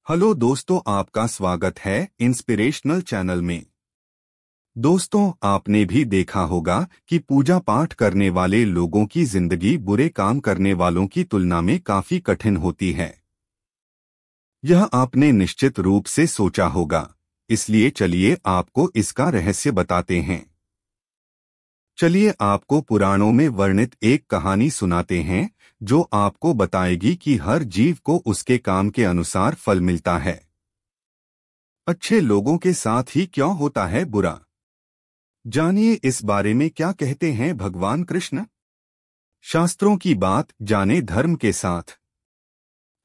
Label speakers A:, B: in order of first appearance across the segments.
A: Hello दोस्तों, आपका स्वागत है इंस्पिरेशनल चैनल में। दोस्तों, आपने भी देखा होगा कि पूजा पाठ करने वाले लोगों की जिंदगी बुरे काम करने वालों की तुलना में काफी कठिन होती है। यह आपने निश्चित रूप से सोचा होगा, इसलिए चलिए आपको इसका रहस्य बताते हैं। चलिए आपको पुराणों में वर्णित एक कहानी सुनाते हैं जो आपको बताएगी कि हर जीव को उसके काम के अनुसार फल मिलता है। अच्छे लोगों के साथ ही क्यों होता है बुरा? जानिए इस बारे में क्या कहते हैं भगवान कृष्ण। शास्त्रों की बात जाने धर्म के साथ।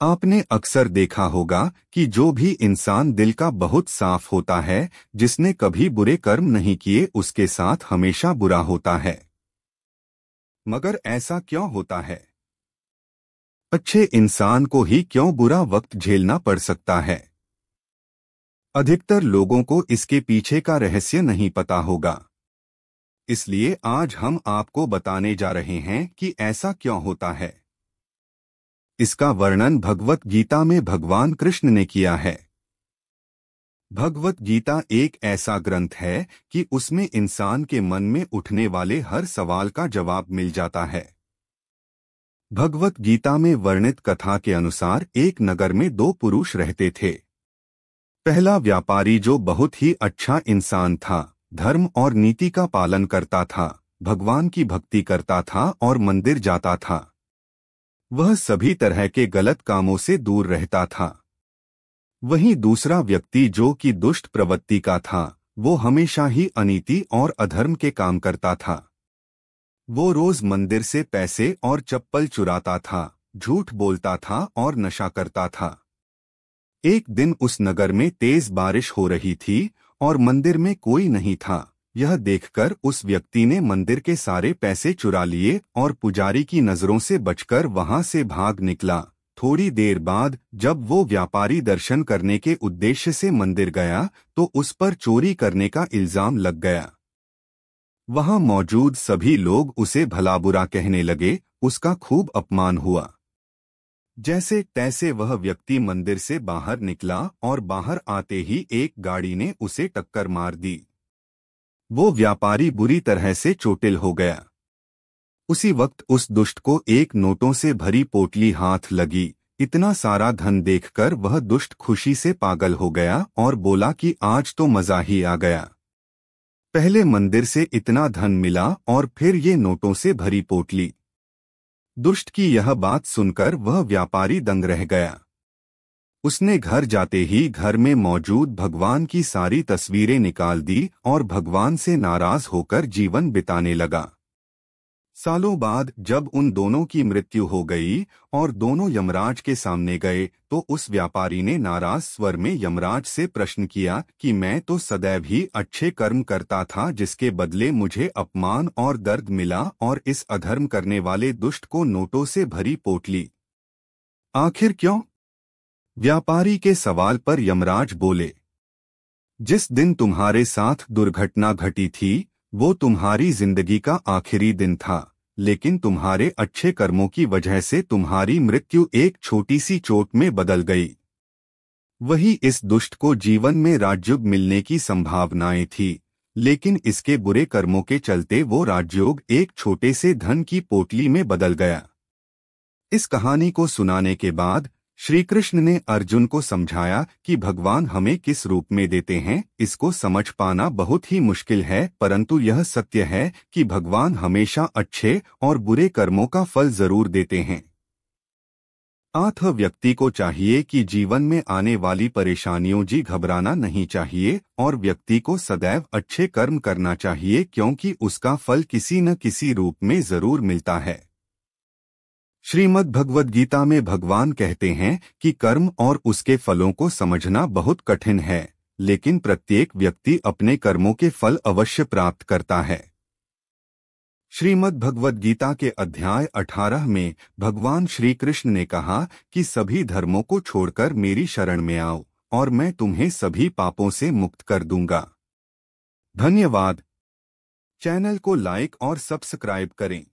A: आपने अक्सर देखा होगा कि जो भी इंसान दिल का बहुत साफ होता है, जिसने कभी बुरे कर्म नहीं किए, उसके साथ हमेशा बुरा होता है। मगर ऐसा क्यों होता है? अच्छे इंसान को ही क्यों बुरा वक्त झेलना पड़ सकता है? अधिकतर लोगों को इसके पीछे का रहस्य नहीं पता होगा। इसलिए आज हम आपको बताने जा रहे हैं कि ऐसा क्यों होता है। इसका वर्णन भगवत गीता में भगवान कृष्ण ने किया है। भगवत गीता एक ऐसा ग्रंथ है कि उसमें इंसान के मन में उठने वाले हर सवाल का जवाब मिल जाता है। भगवत गीता में वर्णित कथा के अनुसार एक नगर में दो पुरुष रहते थे। पहला व्यापारी जो बहुत ही अच्छा इंसान था, धर्म और नीति का पालन करता था, भगवान की भक्ति करता था और मंदिर जाता था। वह सभी तरह के गलत कामों से दूर रहता था। वहीं दूसरा व्यक्ति जो कि दुष्ट प्रवृत्ति का था, वो हमेशा ही अनीति और अधर्म के काम करता था। वो रोज मंदिर से पैसे और चप्पल चुराता था, झूठ बोलता था और नशा करता था। एक दिन उस नगर में तेज बारिश हो रही थी और मंदिर में कोई नहीं था। यह देखकर उस व्यक्ति ने मंदिर के सारे पैसे चुरा लिए और पुजारी की नजरों से बचकर वहां से भाग निकला। थोड़ी देर बाद जब वो व्यापारी दर्शन करने के उद्देश्य से मंदिर गया तो उस पर चोरी करने का इल्जाम लग गया। वहां मौजूद सभी लोग उसे भला बुरा कहने लगे, उसका खूब अपमान हुआ। जैसे तैसे वह व्यक्ति मंदिर से बाहर निकला और बाहर आते ही एक गाड़ी ने उसे टक्कर मार दी। वो व्यापारी बुरी तरह से चोटिल हो गया। उसी वक्त उस दुष्ट को एक नोटों से भरी पोटली हाथ लगी। इतना सारा धन देखकर वह दुष्ट खुशी से पागल हो गया और बोला कि आज तो मजा ही आ गया। पहले मंदिर से इतना धन मिला और फिर ये नोटों से भरी पोटली। दुष्ट की यह बात सुनकर वह व्यापारी दंग रह गया। उसने घर जाते ही घर में मौजूद भगवान की सारी तस्वीरें निकाल दी और भगवान से नाराज होकर जीवन बिताने लगा। सालों बाद जब उन दोनों की मृत्यु हो गई और दोनों यमराज के सामने गए तो उस व्यापारी ने नाराज स्वर में यमराज से प्रश्न किया कि मैं तो सदैव ही अच्छे कर्म करता था, जिसके बदले मुझे अपमान और दर्द मिला, और इस अधर्म करने वाले दुष्ट को नोटों से भरी पोटली। आखिर क्यों? व्यापारी के सवाल पर यमराज बोले, जिस दिन तुम्हारे साथ दुर्घटना घटी थी वो तुम्हारी जिंदगी का आखिरी दिन था, लेकिन तुम्हारे अच्छे कर्मों की वजह से तुम्हारी मृत्यु एक छोटी सी चोट में बदल गई। वही इस दुष्ट को जीवन में राजयोग मिलने की संभावनाएं थी, लेकिन इसके बुरे कर्मों के चलते वो राजयोग एक छोटे से धन की पोटली में बदल गया। इस कहानी को सुनाने के बाद श्री कृष्ण ने अर्जुन को समझाया कि भगवान हमें किस रूप में देते हैं इसको समझ पाना बहुत ही मुश्किल है, परंतु यह सत्य है कि भगवान हमेशा अच्छे और बुरे कर्मों का फल जरूर देते हैं। अतः व्यक्ति को चाहिए कि जीवन में आने वाली परेशानियों जी घबराना नहीं चाहिए और व्यक्ति को सदैव अच्छे कर्म करना चाहिए, क्योंकि उसका फल किसी न किसी रूप में जरूर मिलता है। श्रीमद् भगवद गीता में भगवान कहते हैं कि कर्म और उसके फलों को समझना बहुत कठिन है, लेकिन प्रत्येक व्यक्ति अपने कर्मों के फल अवश्य प्राप्त करता है। श्रीमद् भगवद गीता के अध्याय 18 में भगवान श्री कृष्ण ने कहा कि सभी धर्मों को छोड़कर मेरी शरण में आओ और मैं तुम्हें सभी पापों से मुक्त कर दूंगा। धन्यवाद। चैनल को लाइक और सब्सक्राइब करें।